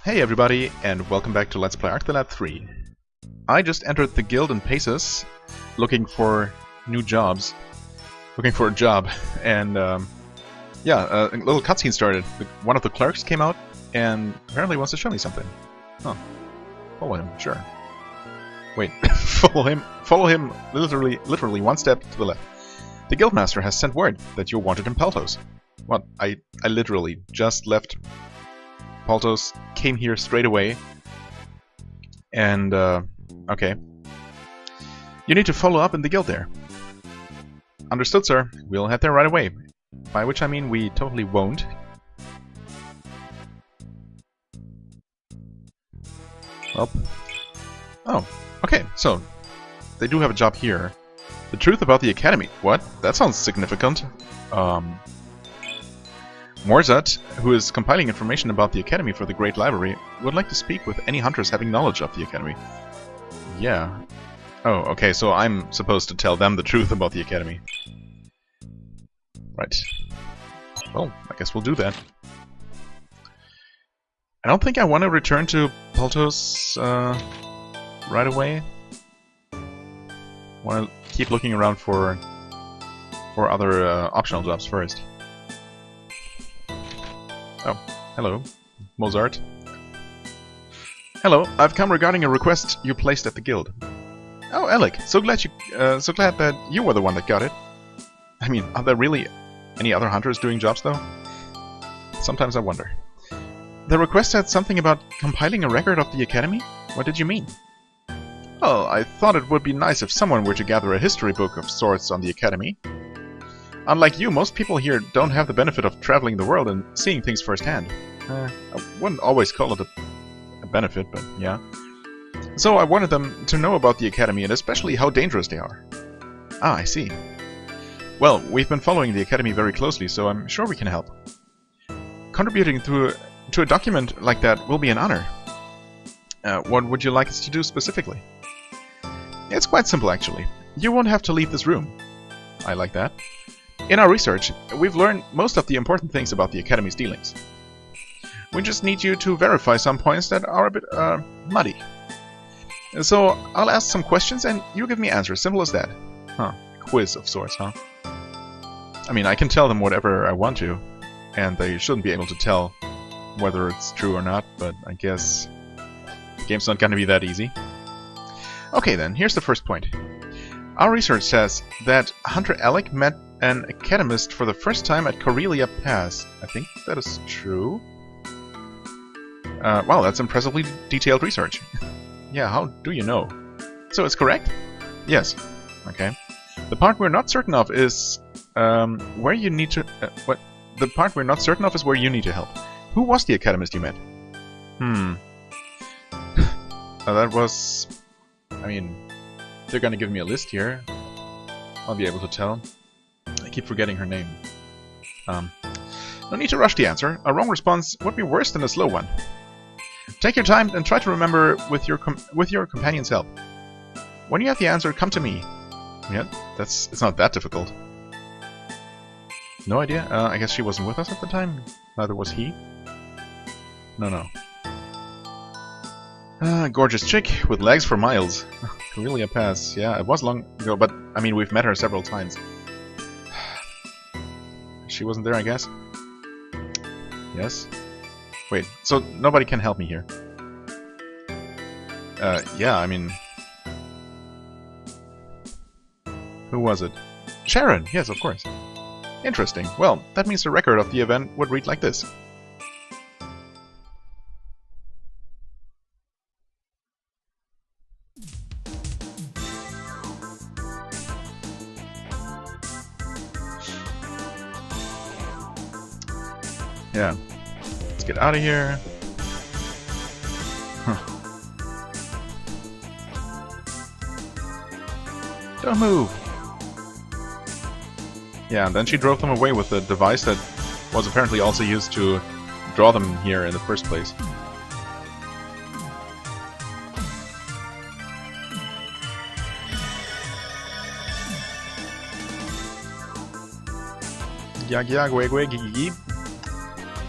Hey everybody, and welcome back to Let's Play Alec and Lutz 3. I just entered the guild in Paces, looking for new jobs. Looking for a job, and a little cutscene started. One of the clerks came out, and apparently wants to show me something. Huh. Follow him, sure. Wait, follow him literally one step to the left. The guildmaster has sent word that you're wanted in Peltos. What? I literally just left Peltos, came here straight away, and okay. You need to follow up in the guild there. Understood, sir. We'll head there right away. By which I mean we totally won't. Well. Oh, okay, so they do have a job here. The truth about the academy. What? That sounds significant. Morzat, who is compiling information about the academy for the Great Library, would like to speak with any hunters having knowledge of the academy. Yeah. Oh, okay, so I'm supposed to tell them the truth about the academy. Right. Well, I guess we'll do that. I don't think I want to return to Peltos right away. Want to keep looking around for other optional jobs first. Oh, hello, Mozart. Hello, I've come regarding a request you placed at the guild. Oh, Alec, so glad that you were the one that got it. I mean, are there really any other hunters doing jobs though? Sometimes I wonder. The request said something about compiling a record of the academy? What did you mean? Well, I thought it would be nice if someone were to gather a history book of sorts on the academy. Unlike you, most people here don't have the benefit of traveling the world and seeing things firsthand. I wouldn't always call it a benefit, but yeah. So I wanted them to know about the academy and especially how dangerous they are. Ah, I see. Well, we've been following the academy very closely, so I'm sure we can help. Contributing to a document like that will be an honor. What would you like us to do specifically? It's quite simple, actually. You won't have to leave this room. I like that. In our research, we've learned most of the important things about the Academy's dealings. We just need you to verify some points that are a bit, muddy. So, I'll ask some questions and you give me answers, simple as that. Huh, quiz of sorts, huh? I mean, I can tell them whatever I want to, and they shouldn't be able to tell whether it's true or not, but I guess the game's not gonna be that easy. Okay then, here's the first point. Our research says that Hunter Alec met an academist for the first time at Corellia Pass. I think that is true. Wow, that's impressively detailed research. Yeah, how do you know? So it's correct? Yes. Okay. The part we're not certain of is where you need to. The part we're not certain of is where you need to help. Who was the academist you met? That was. I mean, they're gonna give me a list here. I'll be able to tell. I keep forgetting her name. No need to rush the answer. A wrong response would be worse than a slow one. Take your time and try to remember with your companion's help. When you have the answer, come to me. Yeah, it's not that difficult. No idea. I guess she wasn't with us at the time. Neither was he. No. Gorgeous chick with legs for miles. Corellia Pass. Yeah, it was long ago, but I mean we've met her several times. She wasn't there, I guess? Yes? Wait, so nobody can help me here? Yeah, I mean... Who was it? Sharon! Yes, of course. Interesting. Well, that means the record of the event would read like this. Yeah. Let's get out of here. Huh. Don't move! Yeah, and then she drove them away with the device that was apparently also used to draw them here in the first place.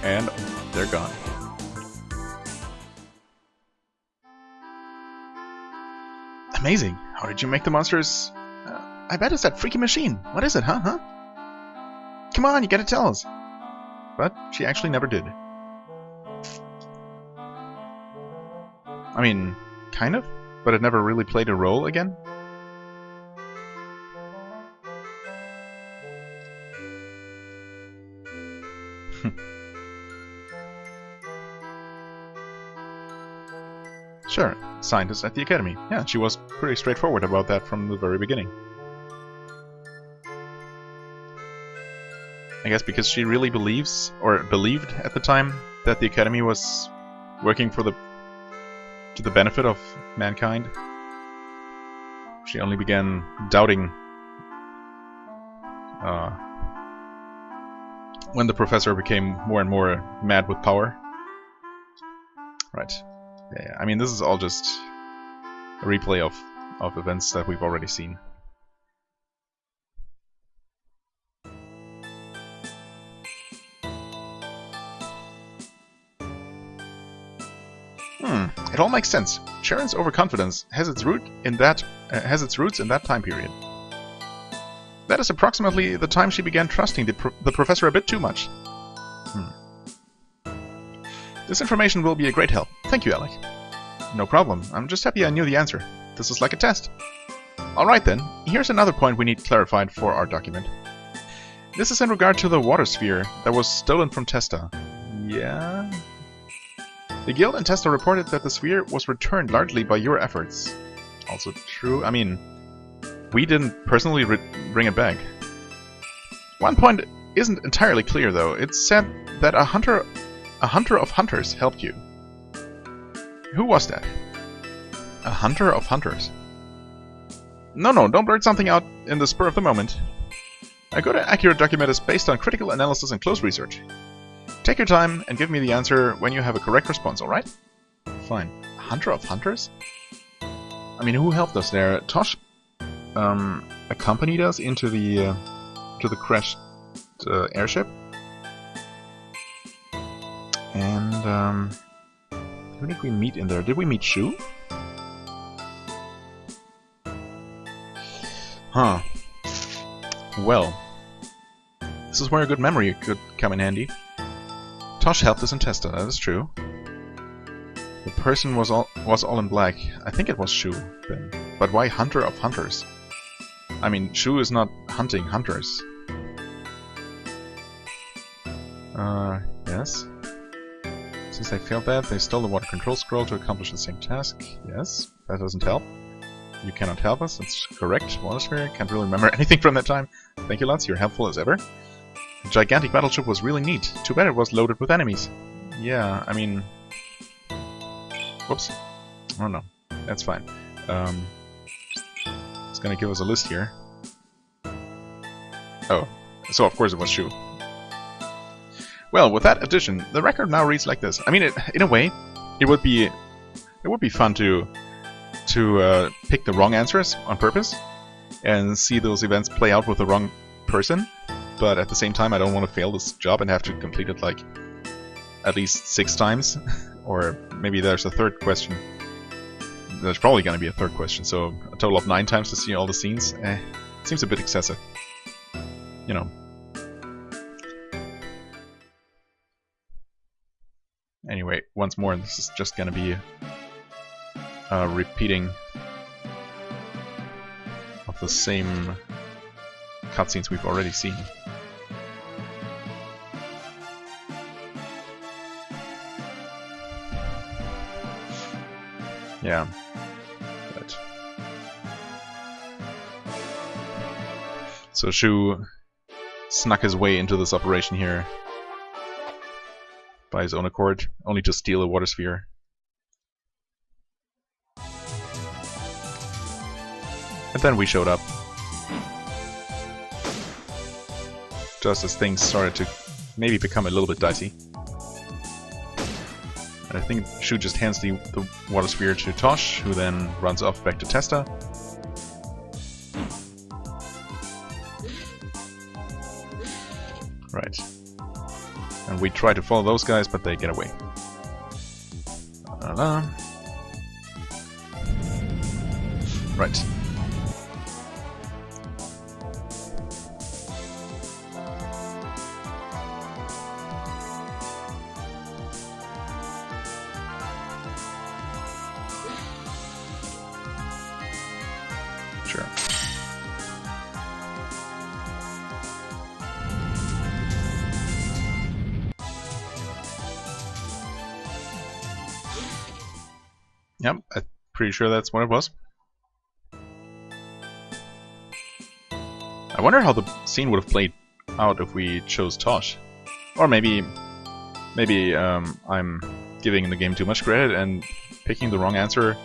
And they're gone. Amazing. How did you make the monsters? I bet it's that freaky machine. What is it, huh? Come on, you gotta tell us. But she actually never did. I mean, kind of, but it never really played a role again. Sure, scientist at the academy. Yeah, she was pretty straightforward about that from the very beginning. I guess because she really believes, or believed at the time, that the academy was working to the benefit of mankind. She only began doubting when the professor became more and more mad with power. Right. Yeah, I mean, this is all just a replay of events that we've already seen. It all makes sense. Sharon's overconfidence has its roots in that time period. That is approximately the time she began trusting the professor a bit too much. This information will be a great help. Thank you, Alec. No problem. I'm just happy I knew the answer. This is like a test. Alright then, here's another point we need clarified for our document. This is in regard to the water sphere that was stolen from Testa. Yeah? The guild and Testa reported that the sphere was returned largely by your efforts. Also true. I mean, we didn't personally bring it back. One point isn't entirely clear though. It said that a hunter of hunters helped you. Who was that? A hunter of hunters? No, don't blurt something out in the spur of the moment. A good and accurate document is based on critical analysis and close research. Take your time and give me the answer when you have a correct response, alright? Fine. A hunter of hunters? I mean, who helped us there? Tosh accompanied us into the crashed airship. And who did we meet in there? Did we meet Shu? Huh. Well, this is where a good memory could come in handy. Tosh helped us in Testa, that is true. The person was all in black. I think it was Shu then. But why hunter of hunters? I mean, Shu is not hunting hunters. Yes. Since they failed that, they stole the water control scroll to accomplish the same task. Yes, that doesn't help. You cannot help us, that's correct. Water sphere, can't really remember anything from that time. Thank you, Lutz, you're helpful as ever. The gigantic battleship was really neat. Too bad it was loaded with enemies. Yeah, I mean... Whoops. Oh no, that's fine. It's gonna give us a list here. Oh, so of course it was Shu. Well, with that addition, the record now reads like this. I mean, in a way, it would be fun to pick the wrong answers on purpose and see those events play out with the wrong person. But at the same time, I don't want to fail this job and have to complete it like at least 6 times, or maybe there's a third question. There's probably going to be a third question, so a total of 9 times to see all the scenes. Seems a bit excessive, you know. Anyway, once more, this is just gonna be a repeating of the same cutscenes we've already seen. Yeah. But so Shu snuck his way into this operation here by his own accord, only to steal a water sphere. And then we showed up. Just as things started to maybe become a little bit dicey. And I think Shu just hands the water sphere to Tosh, who then runs off back to Testa. Right. And we try to follow those guys, but they get away. Right. Sure. Yep, I'm pretty sure that's what it was. I wonder how the scene would have played out if we chose Tosh. Or maybe I'm giving the game too much credit and picking the wrong answer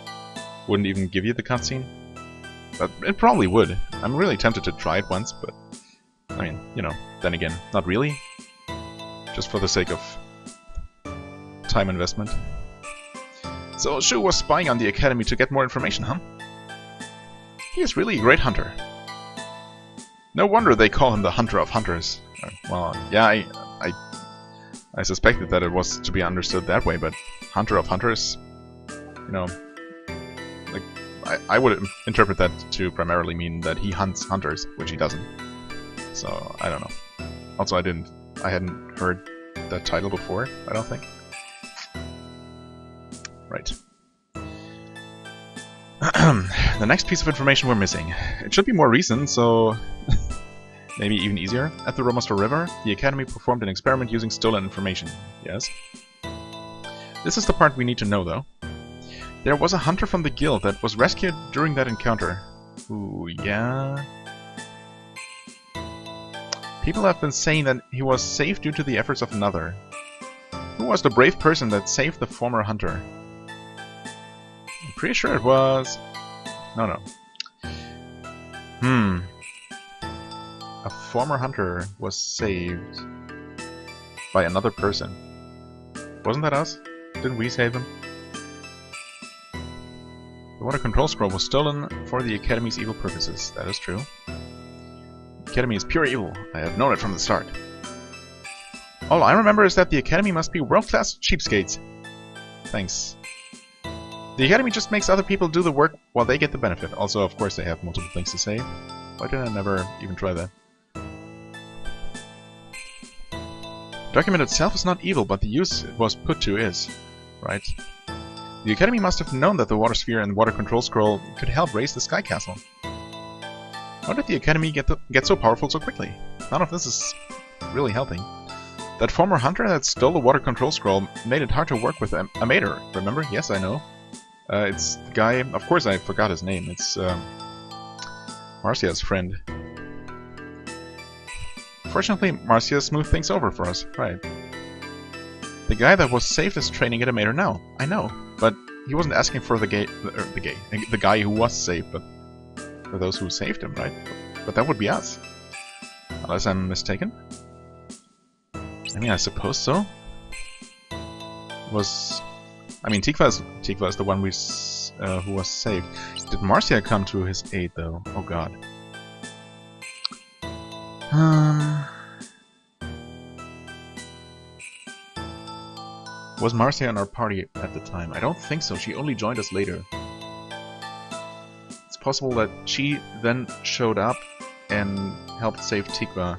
wouldn't even give you the cutscene. But it probably would. I'm really tempted to try it once, but I mean, you know, then again, not really. Just for the sake of time investment. So Shu was spying on the Academy to get more information, huh? He is really a great hunter. No wonder they call him the Hunter of Hunters. Well, yeah, I suspected that it was to be understood that way, but Hunter of Hunters, you know, like I would interpret that to primarily mean that he hunts hunters, which he doesn't. So I don't know. Also, I hadn't heard that title before, I don't think. Right. The next piece of information we're missing. It should be more recent, so maybe even easier. At the Romaster River, the Academy performed an experiment using stolen information. Yes. This is the part we need to know, though. There was a hunter from the guild that was rescued during that encounter. Ooh, yeah. People have been saying that he was saved due to the efforts of another. Who was the brave person that saved the former hunter? I'm pretty sure it was... No. A former hunter was saved by another person. Wasn't that us? Didn't we save him? The water control scroll was stolen for the Academy's evil purposes. That is true. The Academy is pure evil. I have known it from the start. All I remember is that the Academy must be world-class cheapskates. Thanks. The Academy just makes other people do the work while they get the benefit. Also, of course, they have multiple things to say. Why did I never even try that? The document itself is not evil, but the use it was put to is. Right? The Academy must have known that the Water Sphere and Water Control Scroll could help raise the Sky Castle. How did the Academy get so powerful so quickly? None of this is really helping. That former hunter that stole the Water Control Scroll made it hard to work with Amator, remember? Yes, I know. It's the guy... Of course I forgot his name. It's Marcia's friend. Fortunately, Marcia smoothed things over for us. Right. The guy that was saved is training at Amator now. I know. But he wasn't asking for the guy who was saved, but for those who saved him, right? But that would be us. Unless I'm mistaken. I mean, I suppose so. I mean, Tikva is the one who was saved. Did Marcia come to his aid, though? Oh god. Was Marcia in our party at the time? I don't think so. She only joined us later. It's possible that she then showed up and helped save Tikva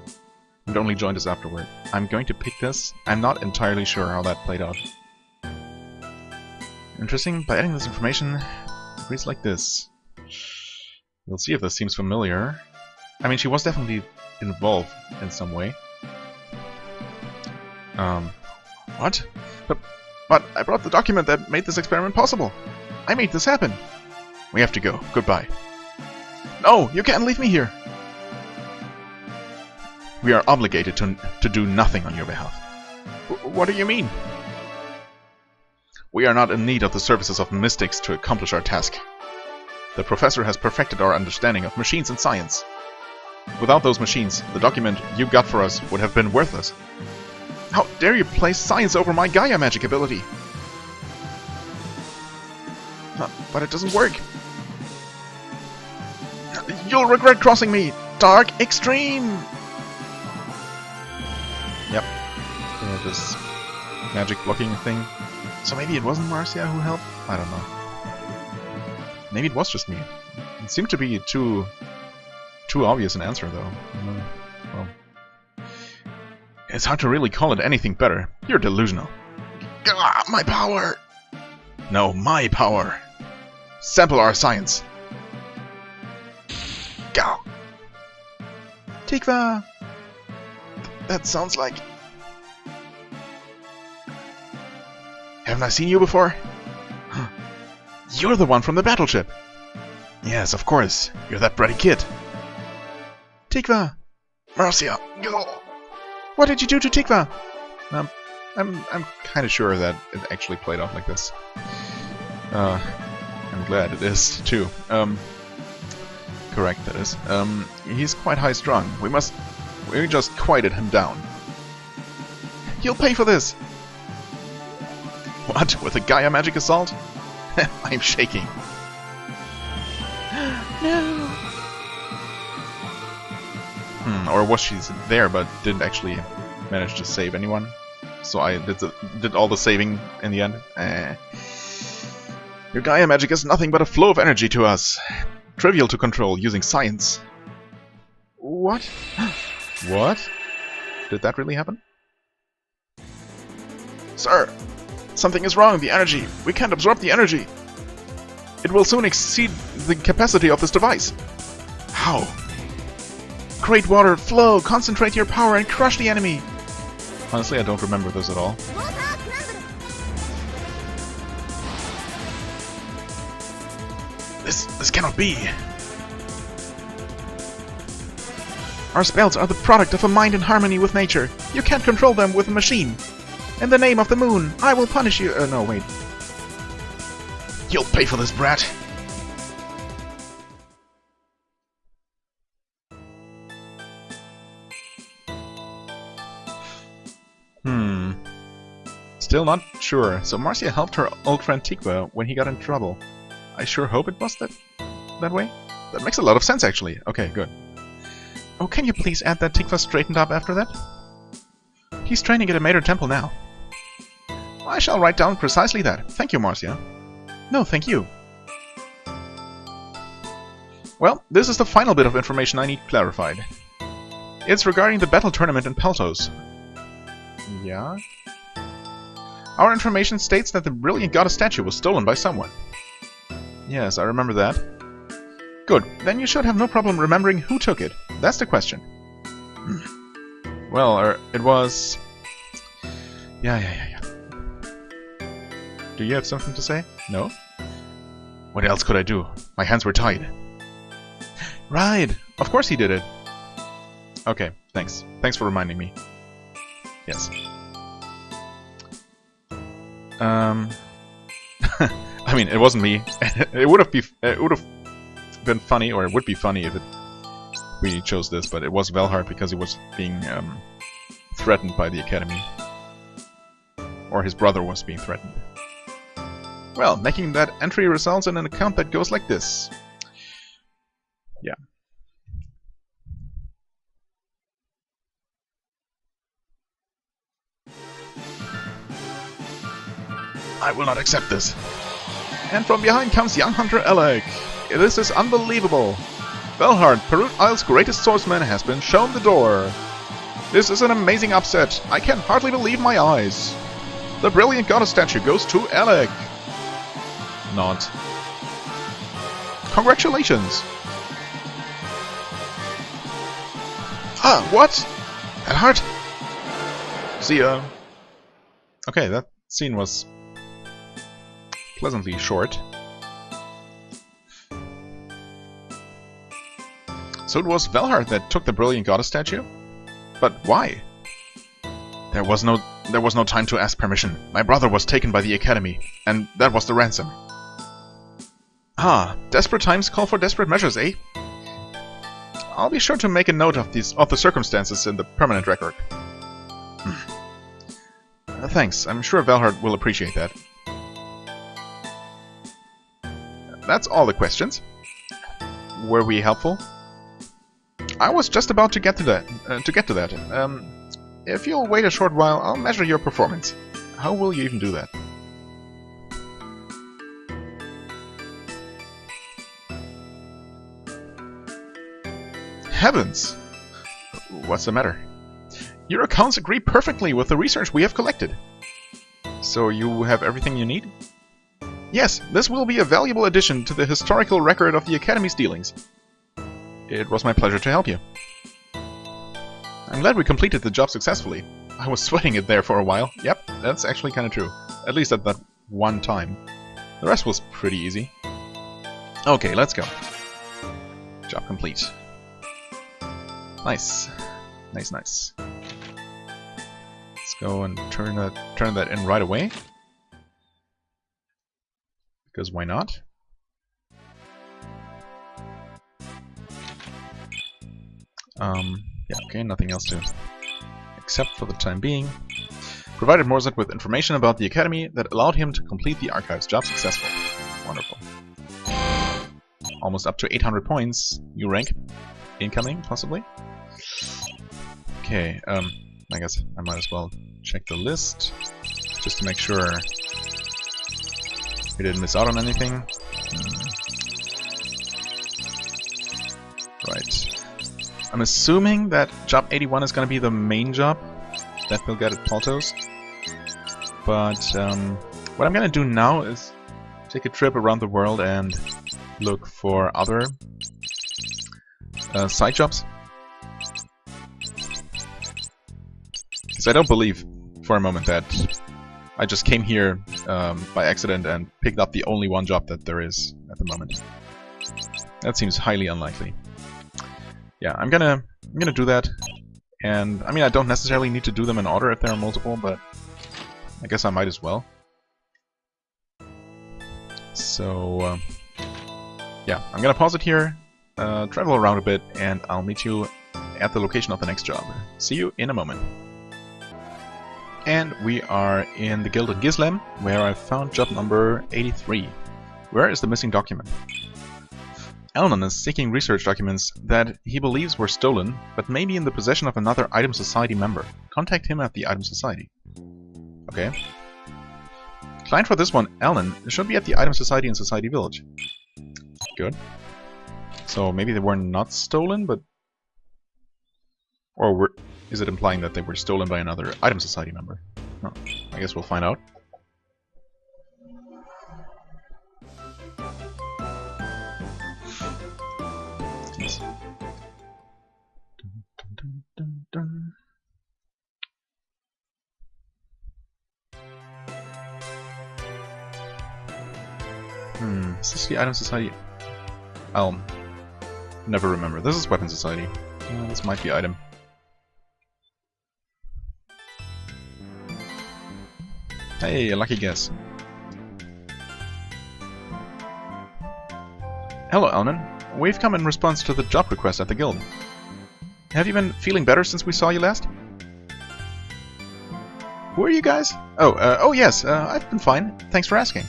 and only joined us afterward. I'm going to pick this. I'm not entirely sure how that played out. Interesting. By adding this information, it reads like this. We'll see if this seems familiar. I mean, she was definitely involved in some way. What? But I brought the document that made this experiment possible. I made this happen. We have to go. Goodbye. No, you can't leave me here. We are obligated to do nothing on your behalf. What do you mean? We are not in need of the services of mystics to accomplish our task. The professor has perfected our understanding of machines and science. Without those machines, the document you got for us would have been worthless. How dare you place science over my Gaia magic ability? But it doesn't work. You'll regret crossing me! Dark Extreme! Yep. This magic blocking thing. So maybe it wasn't Marcia who helped? I don't know. Maybe it was just me. It seemed to be too obvious an answer, though. Well, it's hard to really call it anything better. You're delusional. Gah, my power! No, my power. Sample our science. Gah. Tikva! That sounds like... Haven't I seen you before? Huh. You're the one from the battleship. Yes, of course. You're that bratty kid. Tikva! Marcia! Go! What did you do to Tikva? I'm kind of sure that it actually played off like this. I'm glad it is, too. Correct, that is. He's quite high-strung. We just quieted him down. You'll pay for this! What? With a Gaia magic assault? I'm shaking. No! Or was she there but didn't actually manage to save anyone? So I did all the saving in the end? Your Gaia magic is nothing but a flow of energy to us. Trivial to control using science. What? What? Did that really happen? Sir! Something is wrong. The energy. We can't absorb the energy. It will soon exceed the capacity of this device. How? Great water, flow, concentrate your power and crush the enemy. Honestly, I don't remember this at all. This cannot be. Our spells are the product of a mind in harmony with nature. You can't control them with a machine. In the name of the moon, I will punish you. No, wait. You'll pay for this, brat. Still not sure. So Marcia helped her old friend Tikva when he got in trouble. I sure hope it was that way. That makes a lot of sense, actually. Okay, good. Oh, can you please add that Tikva straightened up after that? He's training at a Mater Temple now. I shall write down precisely that. Thank you, Marcia. No, thank you. Well, this is the final bit of information I need clarified. It's regarding the battle tournament in Peltos. Yeah? Our information states that the Brilliant Goddess statue was stolen by someone. Yes, I remember that. Good, then you should have no problem remembering who took it. That's the question. Well, it was... Yeah. Do you have something to say? No? What else could I do? My hands were tied. Right! Of course he did it! Okay, thanks. Thanks for reminding me. Yes. I mean, it wasn't me. It would have been funny, or it would be funny if we chose this, but it was Velhard because he was being threatened by the Academy. Or his brother was being threatened. Well, making that entry results in an account that goes like this. Yeah. I will not accept this. And from behind comes young hunter Alec. This is unbelievable. Velhard, Perut Isle's greatest swordsman, has been shown the door. This is an amazing upset. I can hardly believe my eyes. The Brilliant Goddess statue goes to Alec. Not. Congratulations. Ah, what? At heart? See ya. Okay, that scene was pleasantly short. So it was Velhard that took the Brilliant Goddess statue? But why? There was no time to ask permission. My brother was taken by the Academy, and that was the ransom. Ah, desperate times call for desperate measures, eh? I'll be sure to make a note of the circumstances in the permanent record. Thanks, I'm sure Velhard will appreciate that. That's all the questions. Were we helpful? I was just about to get to that. If you'll wait a short while, I'll measure your performance. How will you even do that? Heavens! What's the matter? Your accounts agree perfectly with the research we have collected. So you have everything you need? Yes, this will be a valuable addition to the historical record of the Academy's dealings. It was my pleasure to help you. I'm glad we completed the job successfully. I was sweating it there for a while. Yep, that's actually kind of true. At least at that one time. The rest was pretty easy. Okay, let's go. Job complete. Nice. Nice, nice. Let's go and turn that in right away. Because why not? Yeah, okay, nothing else to... Except for the time being. Provided Morzet with information about the Academy that allowed him to complete the Archives job successful. Wonderful. Almost up to 800 points. New rank. Incoming, possibly. Okay, I guess I might as well check the list. Just to make sure we didn't miss out on anything. Right. I'm assuming that job 81 is going to be the main job that we'll get at Paltos. But what I'm going to do now is take a trip around the world and look for other side jobs. Because I don't believe for a moment that I just came here by accident and picked up the only one job that there is at the moment. That seems highly unlikely. Yeah, I'm gonna do that, and I mean I don't necessarily need to do them in order if there are multiple, but I guess I might as well. So yeah, I'm gonna pause it here, travel around a bit, and I'll meet you at the location of the next job. See you in a moment. And we are in the Guild of Gislem, where I found job number 83. Where is the missing document? Elnan is seeking research documents that he believes were stolen, but may be in the possession of another Item Society member. Contact him at the Item Society. Okay. Client for this one, Elnan, should be at the Item Society in Society Village. Good. So maybe they were not stolen, but... Or is it implying that they were stolen by another Item Society member? Oh, I guess we'll find out. Yes. Is this the Item Society? I'll never remember. This is Weapon Society. This might be Item. Hey, a lucky guess. Hello, Elnan. We've come in response to the job request at the guild. Have you been feeling better since we saw you last? Who are you guys? Oh yes, I've been fine. Thanks for asking.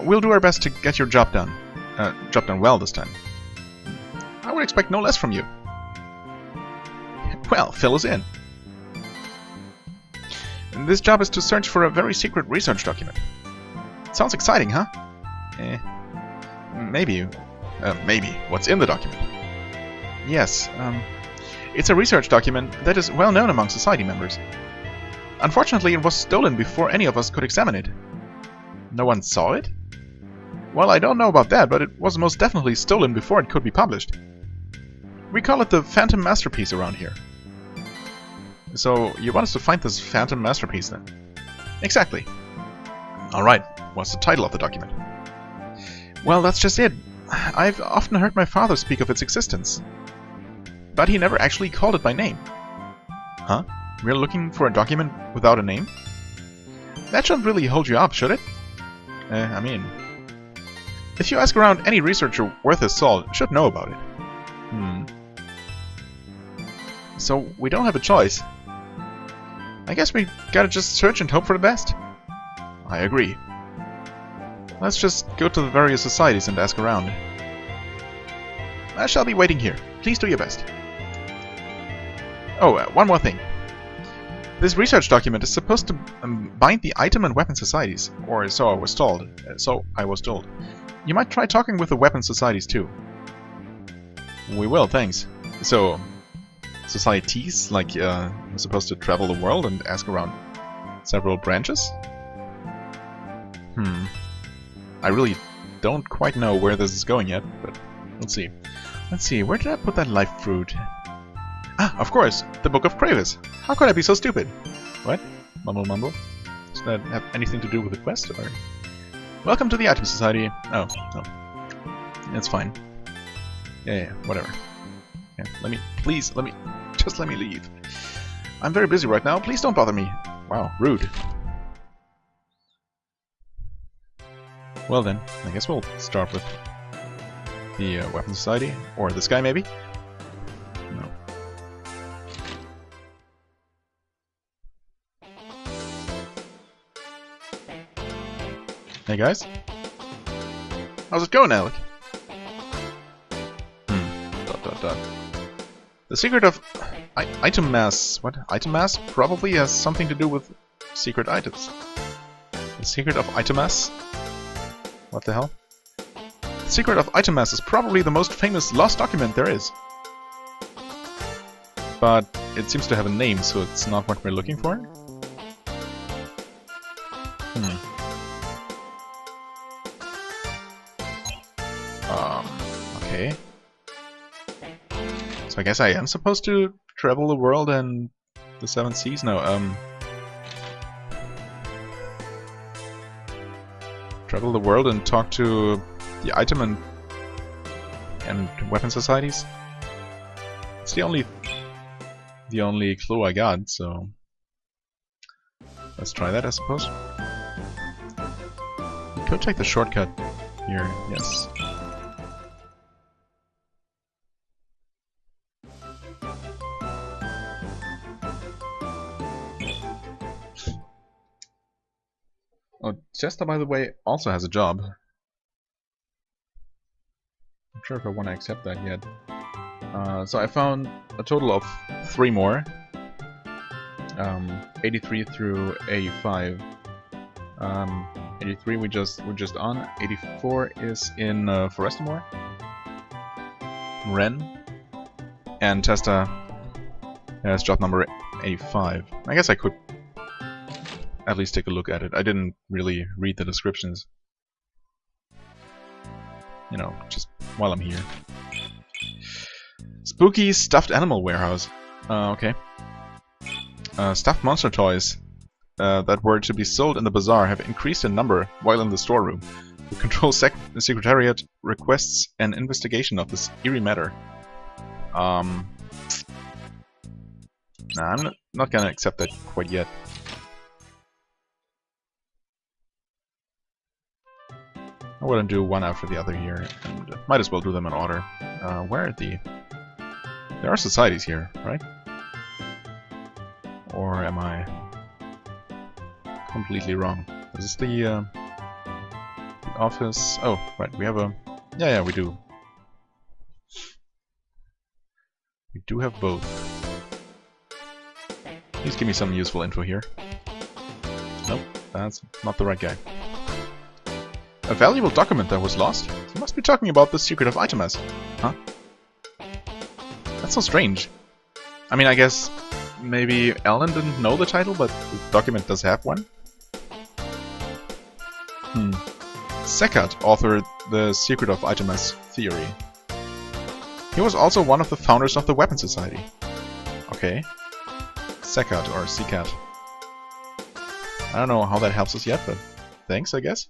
We'll do our best to get your job done. Job done well this time. I would expect no less from you. Well, fill us in. This job is to search for a very secret research document. Sounds exciting, huh? Maybe. Maybe. What's in the document? Yes, it's a research document that is well known among society members. Unfortunately, it was stolen before any of us could examine it. No one saw it? Well, I don't know about that, but it was most definitely stolen before it could be published. We call it the Phantom Masterpiece around here. So, you want us to find this Phantom Masterpiece then? Exactly. Alright, what's the title of the document? Well, that's just it. I've often heard my father speak of its existence. But he never actually called it by name. Huh? We're looking for a document without a name? That shouldn't really hold you up, should it? I mean... If you ask around, any researcher worth his salt should know about it. So, we don't have a choice. I guess we gotta just search and hope for the best. I agree. Let's just go to the various societies and ask around. I shall be waiting here. Please do your best. Oh, one more thing. This research document is supposed to bind the item and weapon societies, or so I was told. You might try talking with the weapon societies too. We will, thanks. So, societies, like, we're supposed to travel the world and ask around several branches? I really don't quite know where this is going yet, but let's see. Let's see, where did I put that life fruit? Ah, of course, the Book of Kravis. How could I be so stupid? What? Mumble mumble? Does that have anything to do with the quest, or...? Welcome to the Item Society. Oh, no. It's fine. Yeah, whatever. Yeah, just let me leave. I'm very busy right now, please don't bother me. Wow, rude. Well then, I guess we'll start with the Weapon Society, or this guy maybe? No. Hey guys? How's it going, Alec? The secret of item mass. What? Item mass probably has something to do with secret items. The secret of item mass? What the hell? The secret of item mass is probably the most famous lost document there is. But it seems to have a name, so it's not what we're looking for. Okay. So I guess I am supposed to travel the world and the Seven Seas? No, travel the world and talk to the item and weapon societies? It's the only clue I got, so let's try that, I suppose. We could take the shortcut here, yes. Oh, Chester, by the way, also has a job. I'm not sure if I want to accept that yet. So I found a total of 3 more. 83 through 85. 83 we're just on. 84 is in Forestamore, Ren, and Testa has job number 85. I guess I could at least take a look at it. I didn't really read the descriptions. You know, just while I'm here. Spooky stuffed animal warehouse. Okay. Stuffed monster toys that were to be sold in the bazaar have increased in number while in the storeroom. The Control Secretariat requests an investigation of this eerie matter. Nah, I'm not gonna accept that quite yet. I wouldn't do one after the other here, and might as well do them in order. Where are the... There are societies here, right? Or am I completely wrong? Is this the office? Oh, right, we have a... Yeah, we do. We do have both. Please give me some useful info here. Nope, that's not the right guy. A valuable document that was lost? You must be talking about the secret of itemas. Huh? That's so strange. I mean, I guess maybe Alan didn't know the title, but the document does have one. Sekat authored the Secret of Itemas theory. He was also one of the founders of the Weapon Society. Okay. Sekat or Sekat. I don't know how that helps us yet, but thanks, I guess.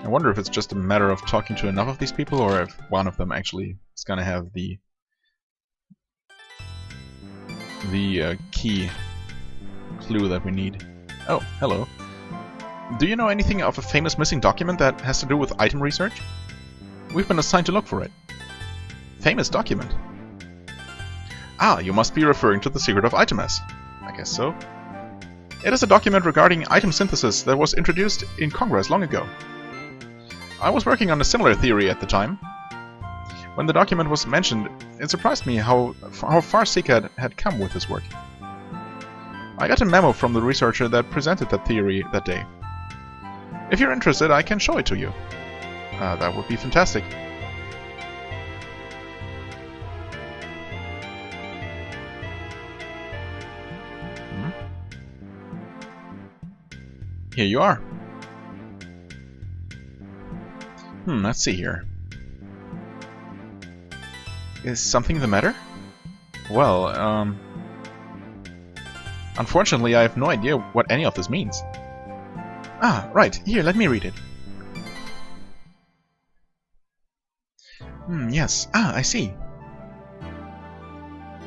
I wonder if it's just a matter of talking to enough of these people, or if one of them actually is gonna have the key clue that we need. Oh, hello. Do you know anything of a famous missing document that has to do with item research? We've been assigned to look for it. Famous document? Ah, you must be referring to the Secret of Itemas. I guess so. It is a document regarding item synthesis that was introduced in Congress long ago. I was working on a similar theory at the time. When the document was mentioned, it surprised me how far Sekat had come with his work. I got a memo from the researcher that presented that theory that day. If you're interested, I can show it to you. That would be fantastic. Here you are. Let's see here. Is something the matter? Well, unfortunately I have no idea what any of this means. Ah, right. Here, let me read it. Yes. Ah, I see.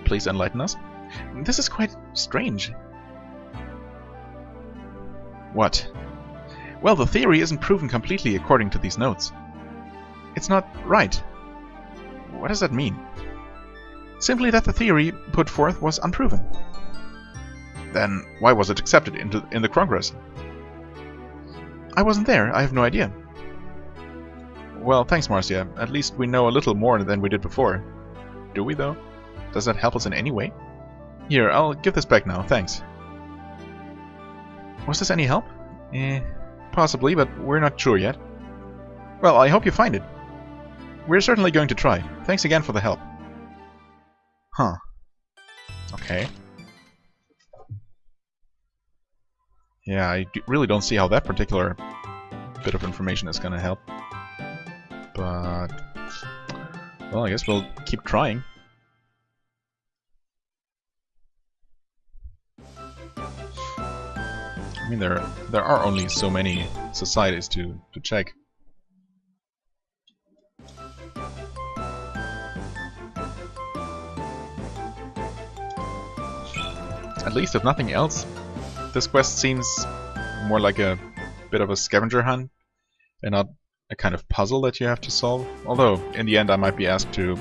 Please enlighten us. This is quite strange. What? Well, the theory isn't proven completely according to these notes. It's not right. What does that mean? Simply that the theory put forth was unproven. Then why was it accepted in the Congress? I wasn't there. I have no idea. Well, thanks, Marcia. At least we know a little more than we did before. Do we, though? Does that help us in any way? Here, I'll give this back now. Thanks. Was this any help? Possibly, but we're not sure yet. Well, I hope you find it. We're certainly going to try. Thanks again for the help. Huh. Okay. Yeah, I really don't see how that particular bit of information is going to help. But... well, I guess we'll keep trying. I mean, there are only so many societies to check. At least, if nothing else, this quest seems more like a bit of a scavenger hunt and not a kind of puzzle that you have to solve. Although, in the end, I might be asked to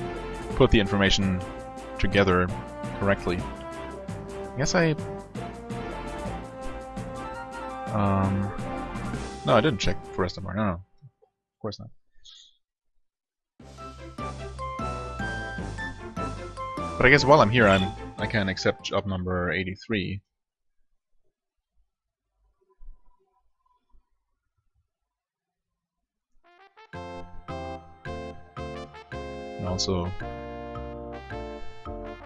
put the information together correctly. I guess I... no, I didn't check for rest of our... No, of course not. But I guess while I'm here, I can accept job number 83. And also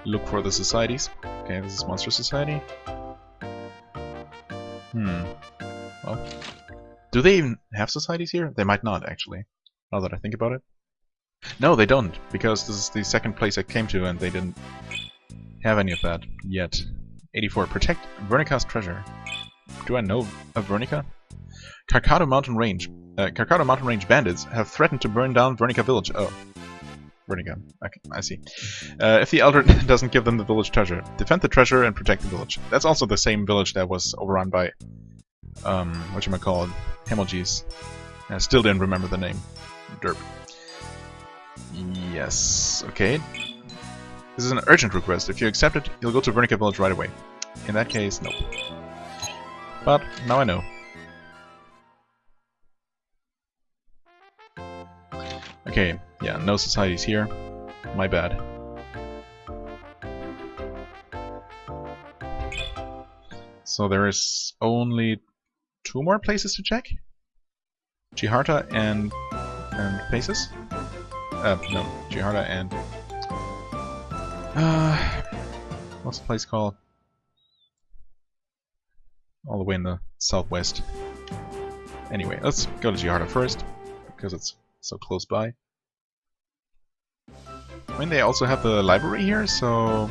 look for the societies. Okay, this is Monster Society. Well, do they even have societies here? They might not, actually, now that I think about it. No, they don't, because this is the second place I came to and they didn't have any of that yet. 84. Protect Veronica's treasure. Do I know of Veronica? Carcado Mountain Range bandits have threatened to burn down Veronica village. Oh. Veronica. Okay, I see. If the Elder doesn't give them the village treasure, defend the treasure and protect the village. That's also the same village that was overrun by, whatchamacallit, Hemorrhages. I still didn't remember the name. Derp. Yes, okay. This is an urgent request. If you accept it, you'll go to Veronica village right away. In that case, nope. But now I know. Okay, yeah, no societies here. My bad. So there is only 2 more places to check? Chiharta and Paces? No, Chiharta and... what's the place called? All the way in the southwest. Anyway, let's go to Chiharta first, because it's so close by. I mean, they also have the library here, so...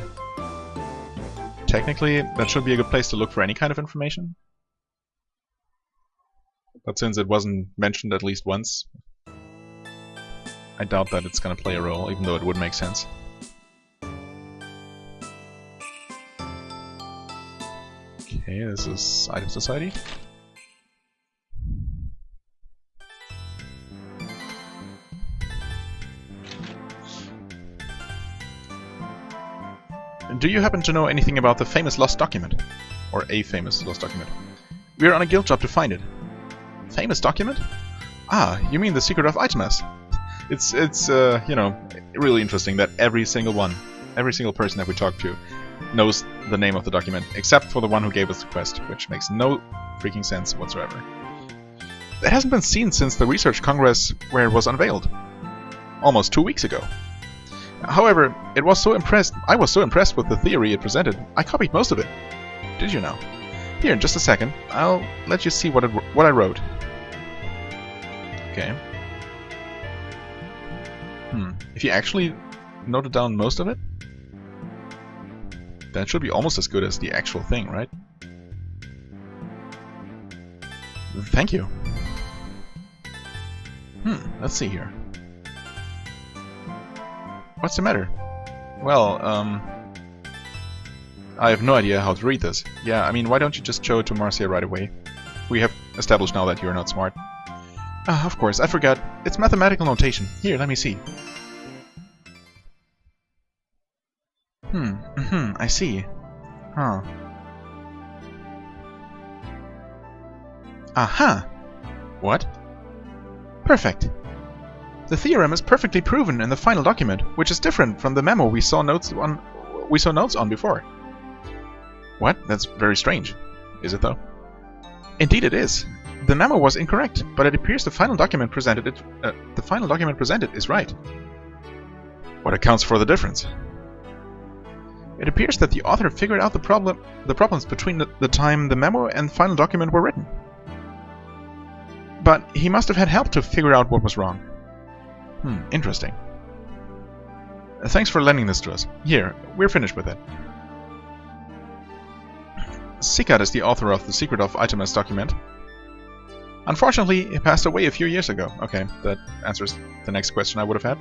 technically, that should be a good place to look for any kind of information. But since it wasn't mentioned at least once, I doubt that it's gonna play a role, even though it would make sense. Okay, this is Item Society. Do you happen to know anything about the famous lost document? Or a famous lost document? We are on a guild job to find it. Famous document? Ah, you mean the secret of Itemas? It's you know, really interesting that every single person that we talk to knows the name of the document, except for the one who gave us the quest, which makes no freaking sense whatsoever. It hasn't been seen since the research congress where it was unveiled. Almost 2 weeks ago. However, I was so impressed with the theory it presented, I copied most of it. Did you know? Here, in just a second, I'll let you see what I wrote. Okay. If you actually noted down most of it, that should be almost as good as the actual thing, right? Thank you. Let's see here. What's the matter? Well, I have no idea how to read this. Yeah, I mean, why don't you just show it to Marcia right away? We have established now that you're not smart. Ah, of course, I forgot. It's mathematical notation. Here, let me see. I see. Huh. Aha! What? Perfect. The theorem is perfectly proven in the final document, which is different from the memo we saw notes on before. What? That's very strange. Is it though? Indeed it is. The memo was incorrect, but it appears the final document presented is right. What accounts for the difference? It appears that the author figured out the problems between the time the memo and final document were written. But he must have had help to figure out what was wrong. Interesting. Thanks for lending this to us. Here, we're finished with it. Sikat is the author of the Secret of Items document. Unfortunately, he passed away a few years ago. Okay, that answers the next question I would have had.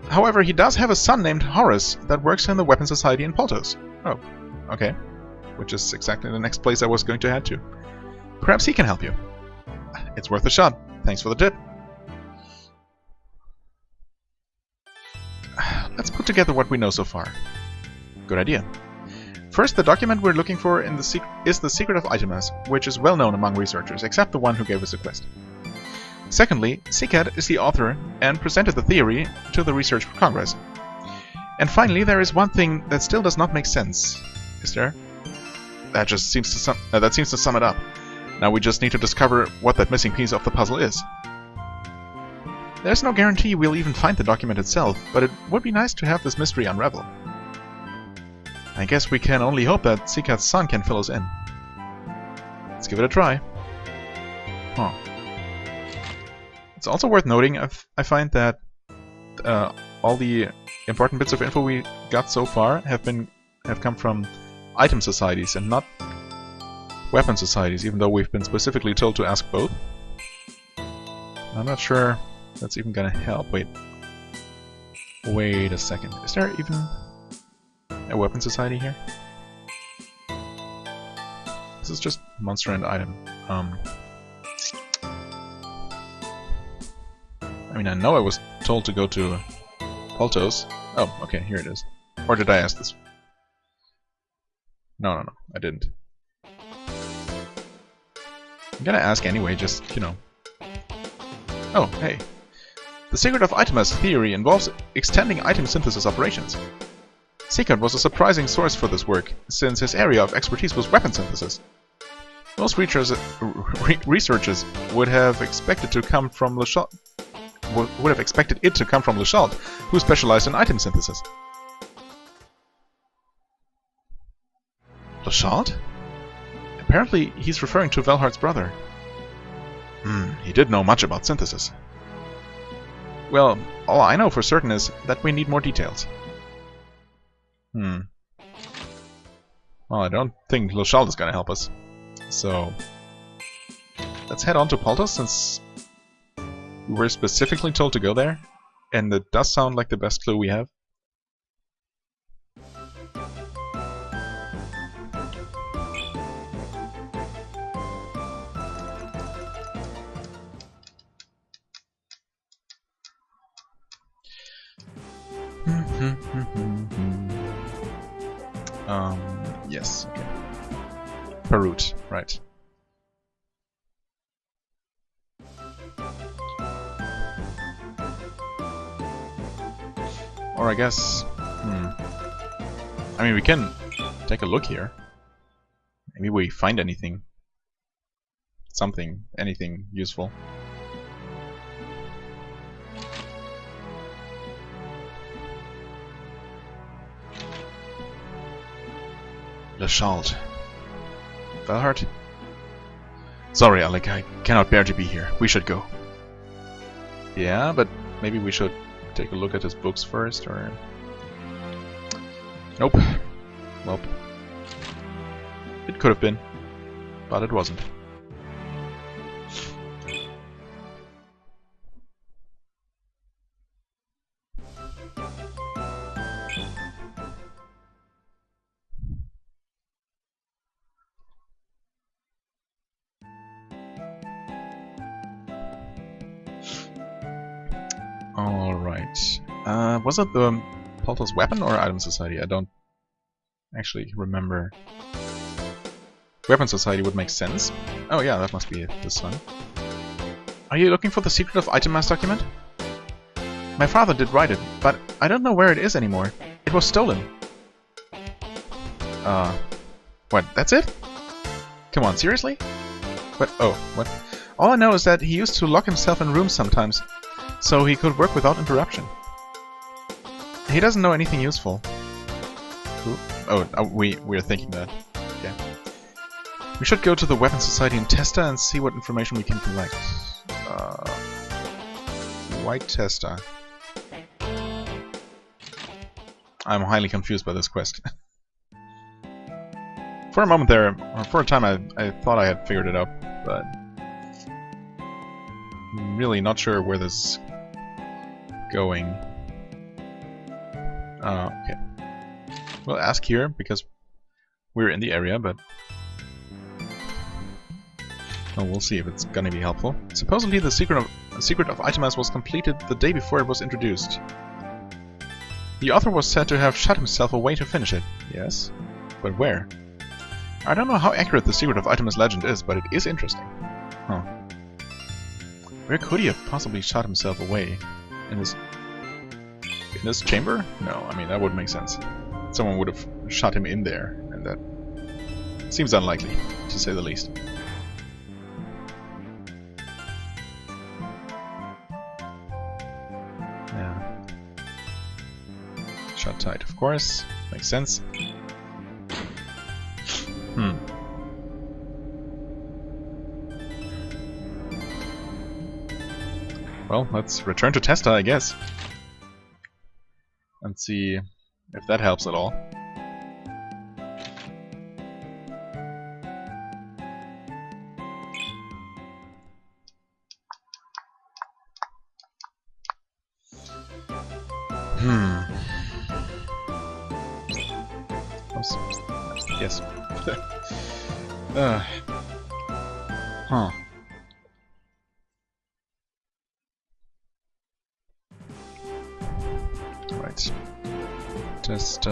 However, he does have a son named Horace that works in the Weapon Society in Poltos. Oh, okay. Which is exactly the next place I was going to head to. Perhaps he can help you. It's worth a shot. Thanks for the tip. Let's put together what we know so far. Good idea. First, the document we're looking for is the Secret of Items, which is well known among researchers, except the one who gave us the quest. Secondly, Sikat is the author and presented the theory to the Research Congress. And finally, there is one thing that still does not make sense. Is there? That seems to sum it up. Now we just need to discover what that missing piece of the puzzle is. There's no guarantee we'll even find the document itself, but it would be nice to have this mystery unravel. I guess we can only hope that Sikat's son can fill us in. Let's give it a try. Huh. It's also worth noting, I find that all the important bits of info we got so far have come from item societies and not weapon societies, even though we've been specifically told to ask both. I'm not sure that's even gonna help. Wait a second. Is there even a weapon society here? This is just monster and item. I mean, I know I was told to go to Poltos. Oh, okay, here it is. Or did I ask this? No, I didn't. I'm gonna ask anyway, just, you know. Oh, hey. The Secret of Items theory involves extending item synthesis operations. Sikat was a surprising source for this work, since his area of expertise was weapon synthesis. Most researchers would have expected it to come from Lachalt, who specialized in item synthesis. Lachalt? Apparently, he's referring to Velhard's brother. He did know much about synthesis. Well, all I know for certain is that we need more details. Well, I don't think Lachalt is gonna help us. So, let's head on to Poltos, since we were specifically told to go there, and it does sound like the best clue we have. Yes, okay. Perut, right. Or I guess... I mean, we can take a look here. Maybe we find anything something, anything useful. Le Chalt. Velhart? Sorry, Alec, I cannot bear to be here. We should go. Yeah, but maybe we should take a look at his books first, or... Nope. Nope. It could have been, but it wasn't. Alright. Was it the Polter's Weapon or Item Society? I don't actually remember. Weapon Society would make sense. Oh yeah, that must be it, this one. Are you looking for the secret of Item Mass document? My father did write it, but I don't know where it is anymore. It was stolen. What, that's it? Come on, seriously? What? Oh, what? All I know is that he used to lock himself in rooms sometimes, so he could work without interruption. He doesn't know anything useful. Oh, we're thinking that. Yeah. We should go to the Weapon Society in Testa and see what information we can collect. White Testa. I'm highly confused by this quest. For a moment there, or for a time I thought I had figured it out, but I'm really not sure where this is going. Okay. We'll ask here, because we're in the area, but... Oh, we'll see if it's gonna be helpful. Supposedly the secret of Itemas was completed the day before it was introduced. The author was said to have shut himself away to finish it. Yes? But where? I don't know how accurate the secret of Itemas legend is, but it is interesting. Huh. Where could he have possibly shut himself away? In this chamber? No, I mean, that would make sense. Someone would have shot him in there, and that seems unlikely, to say the least. Yeah. Shut tight, of course. Makes sense. Well, let's return to Testa, I guess. And see if that helps at all. Yes. Huh. Right. Just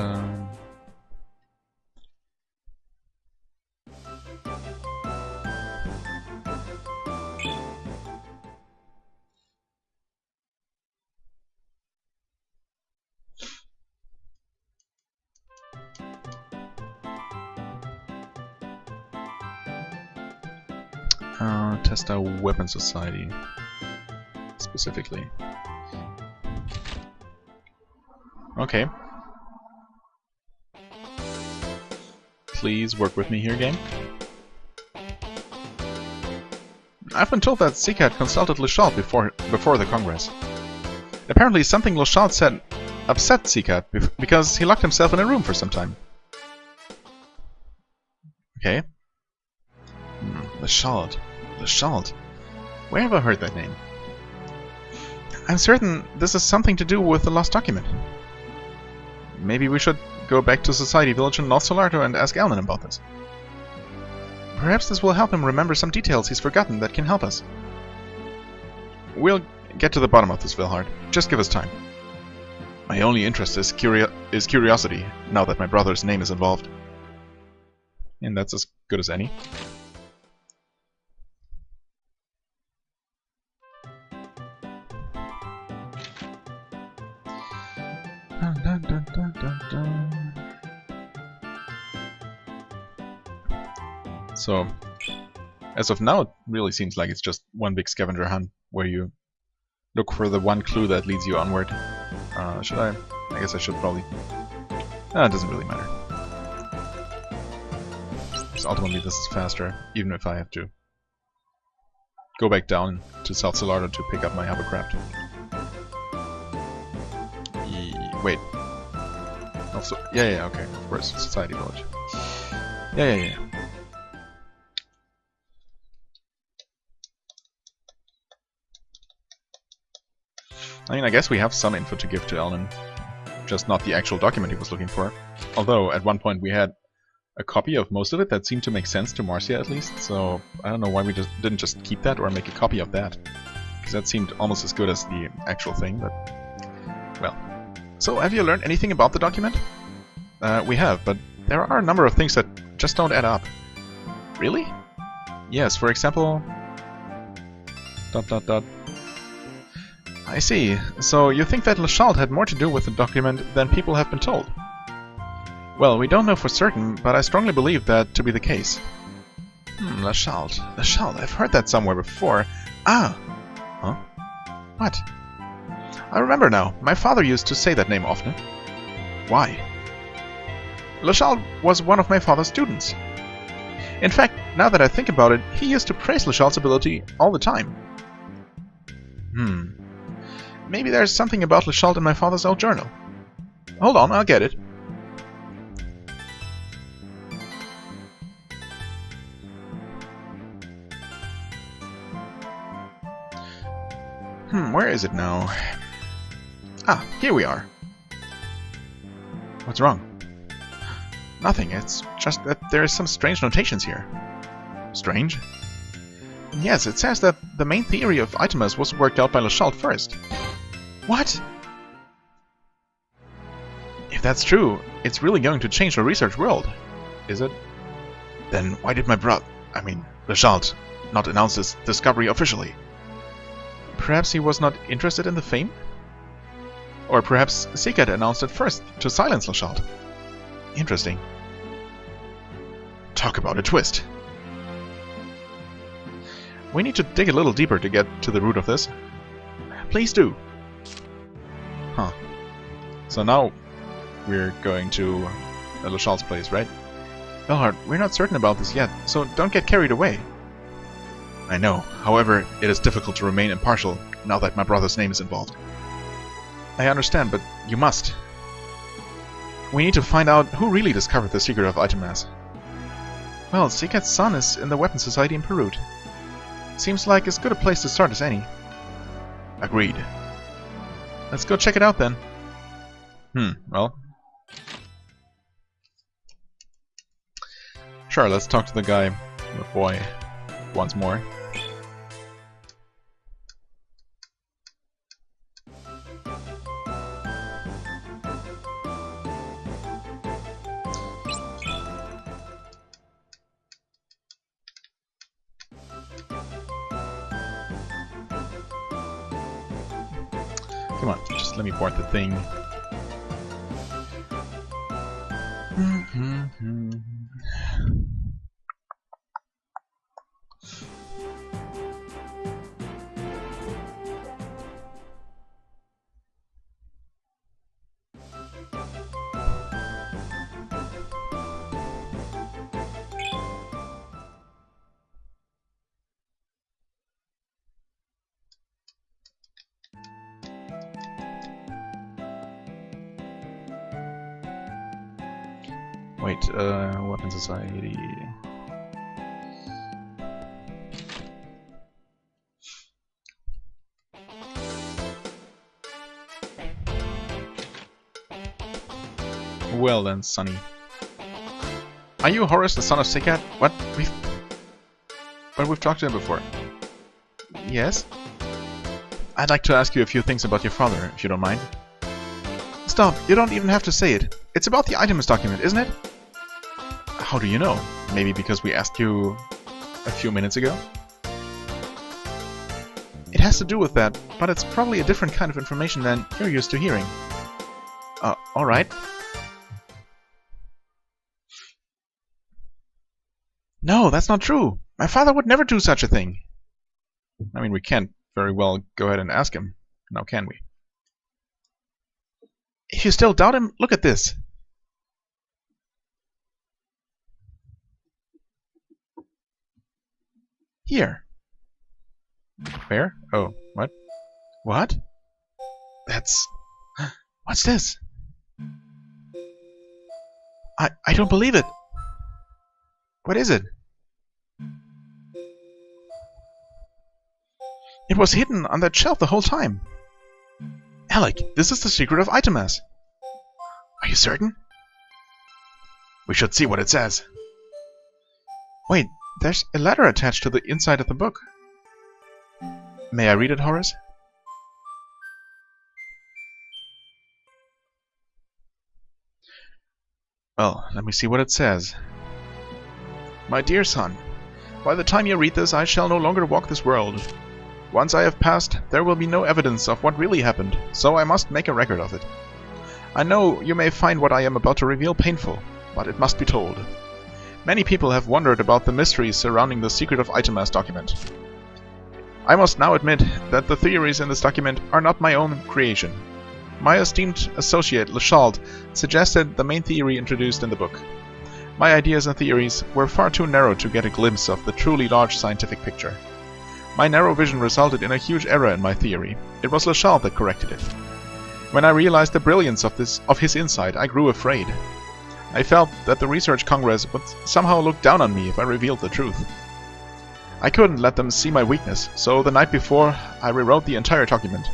test our Weapon Society specifically. Okay. Please work with me here, game. I've been told that Seacat consulted Le Chalt before the Congress. Apparently something Le Chalt said upset Seacat because he locked himself in a room for some time. Okay. Le Chalt. Le Chalt. Where have I heard that name? I'm certain this is something to do with the lost document. Maybe we should go back to Society Village in North Solarto and ask Alan about this. Perhaps this will help him remember some details he's forgotten that can help us. We'll get to the bottom of this, Vilhard. Just give us time. My only interest is curiosity, now that my brother's name is involved. And that's as good as any. Dun, dun, dun, dun, dun. So, As of now, it really seems like it's just one big scavenger hunt where you look for the one clue that leads you onward. Should I? I guess I should probably. It doesn't really matter. Because ultimately this is faster, even if I have to go back down to South Solardo to pick up my hovercraft. Wait. Also, yeah, okay, of course, Society Village. Yeah. I mean, I guess we have some info to give to Elnan, just not the actual document he was looking for. Although, at one point we had a copy of most of it that seemed to make sense to Marcia at least, so I don't know why we didn't just keep that or make a copy of that. Because that seemed almost as good as the actual thing, but... well. So, have you learned anything about the document? We have, but there are a number of things that just don't add up. Really? Yes, for example... ... I see. So you think that Lachalt had more to do with the document than people have been told? Well, we don't know for certain, but I strongly believe that to be the case. Lachalt. Lachalt, I've heard that somewhere before. Ah! Huh? What? I remember now. My father used to say that name often. Why? Lachalt was one of my father's students. In fact, now that I think about it, he used to praise Lachalt's ability all the time. Maybe there's something about Lachalt in my father's old journal. Hold on, I'll get it. Where is it now? Ah, here we are. What's wrong? Nothing, it's just that there is some strange notations here. Strange? Yes, it says that the main theory of itemas was worked out by Lachalt first. What? If that's true, it's really going to change the research world. Is it? Then why did my Lachalt, not announce this discovery officially? Perhaps he was not interested in the fame? Or perhaps Seekert announced it first to silence Lachalt. Interesting. Talk about a twist. We need to dig a little deeper to get to the root of this. Please do. Huh. So now we're going to Lachalt's place, right? Belhard, we're not certain about this yet, so don't get carried away. I know. However, it is difficult to remain impartial now that my brother's name is involved. I understand, but you must. We need to find out who really discovered the secret of itemas. Well, Seekert's son is in the Weapon Society in Peru. Seems like as good a place to start as any. Agreed. Let's go check it out then. Well. Sure, let's talk to the guy, the boy, once more. Come on, just let me board the thing. Wait, Weapon Society. Well then, Sonny. Are you Horace, the son of Seekert? What? We've talked to him before. Yes? I'd like to ask you a few things about your father, if you don't mind. Stop, you don't even have to say it. It's about the items document, isn't it? How do you know? Maybe because we asked you a few minutes ago? It has to do with that, but it's probably a different kind of information than you're used to hearing. Alright. No, that's not true. My father would never do such a thing. I mean, we can't very well go ahead and ask him. Now, can we? If you still doubt him, look at this. Here. Where? Oh, what? What? That's... What's this? I don't believe it. What is it? It was hidden on that shelf the whole time. Alec, this is the secret of Itemas. Are you certain? We should see what it says. Wait, there's a letter attached to the inside of the book. May I read it, Horace? Well, let me see what it says. My dear son, by the time you read this, I shall no longer walk this world. Once I have passed, there will be no evidence of what really happened, so I must make a record of it. I know you may find what I am about to reveal painful, but it must be told. Many people have wondered about the mysteries surrounding the secret of Itemas document. I must now admit that the theories in this document are not my own creation. My esteemed associate, Lechald, suggested the main theory introduced in the book. My ideas and theories were far too narrow to get a glimpse of the truly large scientific picture. My narrow vision resulted in a huge error in my theory. It was Lechald that corrected it. When I realized the brilliance of his insight, I grew afraid. I felt that the Research Congress would somehow look down on me if I revealed the truth. I couldn't let them see my weakness, so the night before, I rewrote the entire document.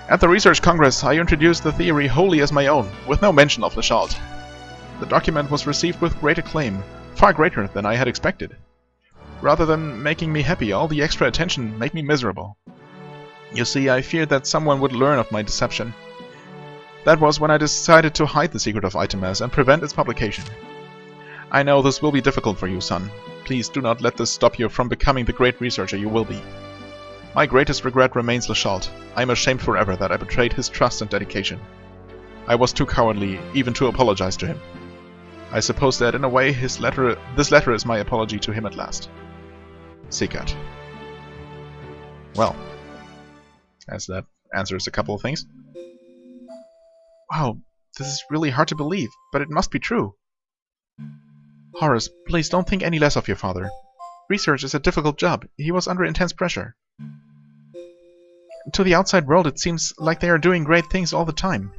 At the Research Congress, I introduced the theory wholly as my own, with no mention of Lechald. The document was received with great acclaim, far greater than I had expected. Rather than making me happy, all the extra attention made me miserable. You see, I feared that someone would learn of my deception. That was when I decided to hide the secret of Itemas and prevent its publication. I know this will be difficult for you, son. Please do not let this stop you from becoming the great researcher you will be. My greatest regret remains Lechald. I am ashamed forever that I betrayed his trust and dedication. I was too cowardly even to apologize to him. I suppose that in a way this letter is my apology to him at last. Sikat. Well, as that answers a couple of things. Wow, this is really hard to believe, but it must be true. Horace, please don't think any less of your father. Research is a difficult job. He was under intense pressure. To the outside world, it seems like they are doing great things all the time.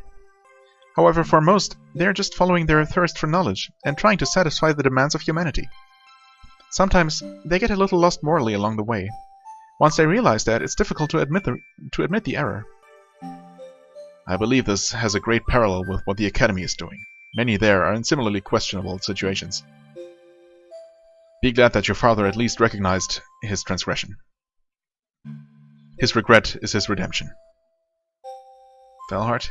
However, for most, they are just following their thirst for knowledge and trying to satisfy the demands of humanity. Sometimes they get a little lost morally along the way. Once they realize that, it's difficult to admit the error. I believe this has a great parallel with what the Academy is doing. Many there are in similarly questionable situations. Be glad that your father at least recognized his transgression. His regret is his redemption. Felhart?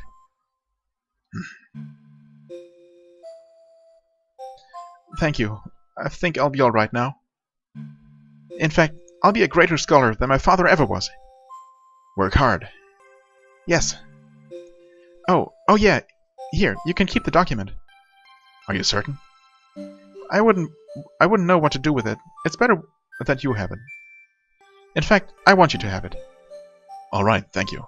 Thank you. I think I'll be alright now. In fact, I'll be a greater scholar than my father ever was. Work hard. Yes. Oh yeah. Here, you can keep the document. Are you certain? I wouldn't know what to do with it. It's better that you have it. In fact, I want you to have it. Alright, thank you.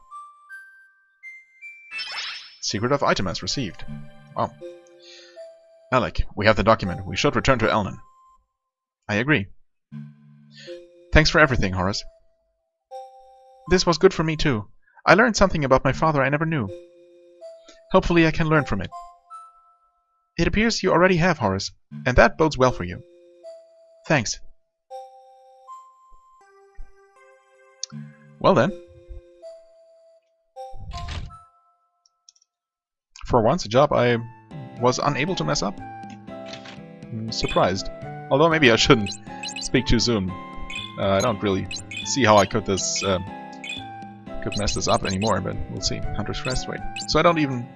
Secret of Itemas received. Wow. Alec, we have the document. We should return to Elnan. I agree. Thanks for everything, Horace. This was good for me too. I learned something about my father I never knew. Hopefully I can learn from it. It appears you already have, Horace, and that bodes well for you. Thanks. Well then. For once, a job I was unable to mess up. I'm surprised. Although maybe I shouldn't speak too soon. I don't really see how I could mess this up anymore, but we'll see. Hunter's Crest, wait. So I don't even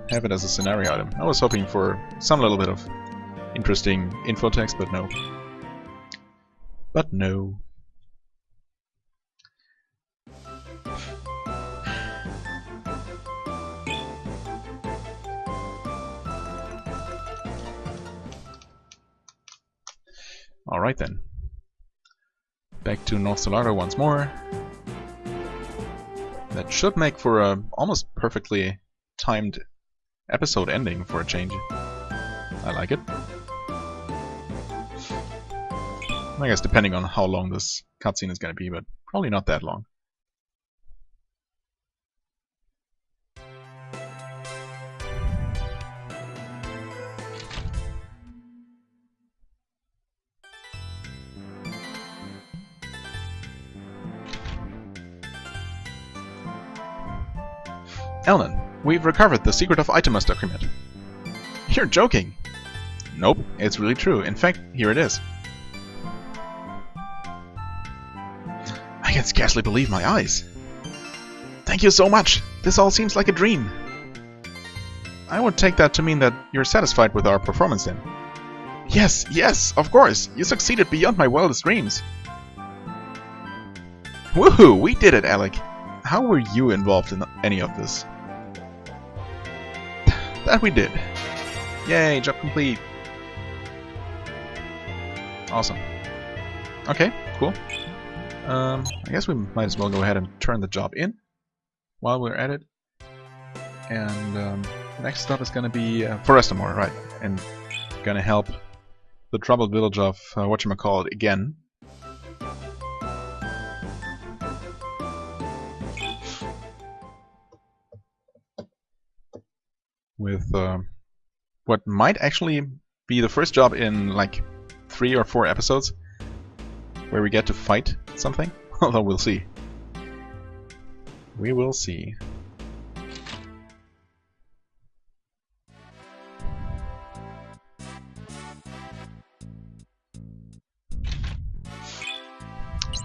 have it as a scenario item. I was hoping for some little bit of interesting info text, but no. But no. Alright then. Back to North Solardo once more. That should make for a almost perfectly timed episode ending for a change. I like it. I guess depending on how long this cutscene is going to be, but probably not that long. Ellen, we've recovered the Secret of Itemus document. You're joking! Nope, it's really true. In fact, here it is. I can scarcely believe my eyes. Thank you so much! This all seems like a dream. I would take that to mean that you're satisfied with our performance then. Yes, yes, of course! You succeeded beyond my wildest dreams. Woohoo! We did it, Alec! How were you involved in any of this? That we did. Yay, job complete. Awesome. Okay, cool. I guess we might as well go ahead and turn the job in while we're at it. And next stop is gonna be Forestamore, right? And gonna help the troubled village of whatchamacallit again. With what might actually be the first job in like 3 or 4 episodes where we get to fight something. Although we'll see. We will see.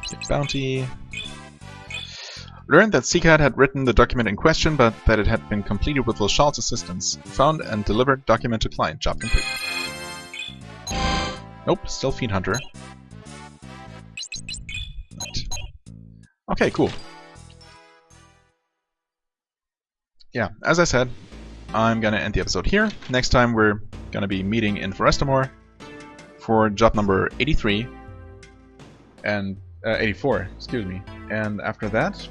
Get bounty. Learned that Seacat had written the document in question, but that it had been completed with Lachal's assistance. Found and delivered document to client. Job complete. Nope, still Fiend Hunter. Right. Okay, cool. Yeah, as I said, I'm gonna end the episode here. Next time we're gonna be meeting in Forestamore for job number 83 and 84, excuse me. And after that,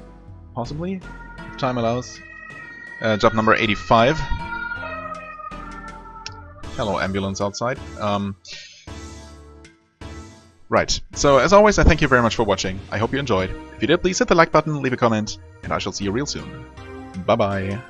possibly, if time allows, job number 85. Hello, ambulance outside. Right, so as always, I thank you very much for watching. I hope you enjoyed. If you did, please hit the like button, leave a comment, and I shall see you real soon. Bye-bye.